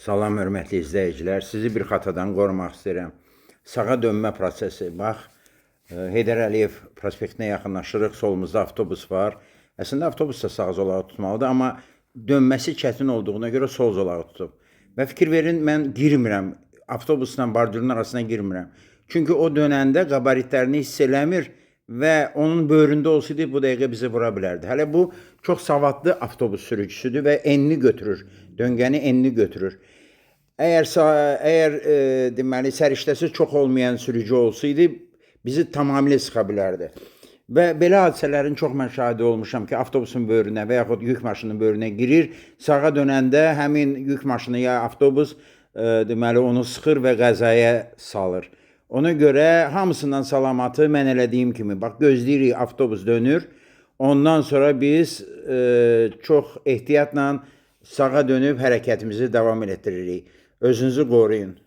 Salam, hörmətli izləyicilər. Sizi bir xatadan qorumaq istəyirəm. Sağa dönmə prosesi. Bax, Heydər Əliyev prospektinə yaxınlaşırıq. Solumuzda avtobus var. Əslində avtobus da sağ zolağı tutmalıdır, amma dönməsi çətin olduğuna görə sol zolağı tutub. Və fikir verin, mən girmirəm. Avtobusla bardurun arasına girmirəm. Çünki o dönəndə qabaritlərini hiss eləmir və onun böyründə olsaydı bu dəqiqə bizi vura bilərdi. Hələ bu çox savadlı avtobus sürücüsüdür və enli götürür. Döngəni enli götürür. Əgər deməli səriştəsi çox olmayan sürücü olsaydı bizi tamamilə sıxa bilərdi. Və belə hadisələrin çox mən şahidi olmuşam ki, avtobusun böyrünə və yaxud yük maşınının böyrünə girir, sağa dönəndə həmin yük maşını ya avtobus deməli onu sıxır və qəzaya salır. Ona görə hamısından salamatı mən elədiyim kimi, bax gözləyirik avtobus dönür. Ondan sonra biz çox ehtiyatla sağa dönüb hərəkətimizi davam etdiririk. Özünüzü qoruyun.